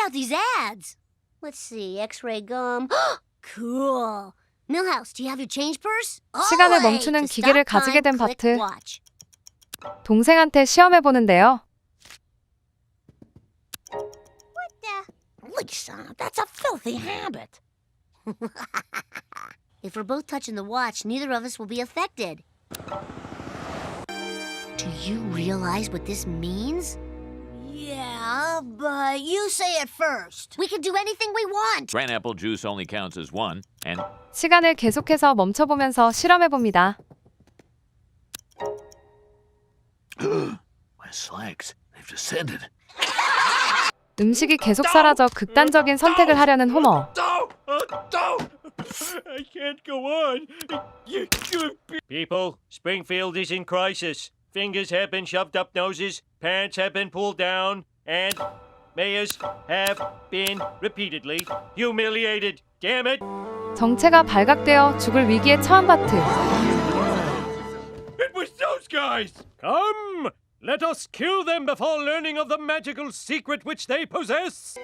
out these ads. Let's see, X-ray gum. Cool. Millhouse, do you have your change purse? 시간을 멈추는 기계를 가지게 된 바트. 동생한테 시험해보는데요. Lisa, that's a filthy habit. If we're both touching the watch, neither of us will be affected. Do you realize what this means? Yeah, but you say it first. We can do anything we want. Pineapple juice only counts as one, and 시간을 계속해서 멈춰보면서 실험해봅니다. my slacks, they've descended. 음식이 계속 사라져 극단적인 선택을 하려는 호머. I can't go on. People, Springfield is in crisis. Fingers have been shoved up noses, pants have been pulled down, and mayors have been repeatedly humiliated. Damn it! 정체가 발각되어 죽을 위기에 처한 바트. It was those guys! Come! Let us kill them before learning of the magical secret which they possess!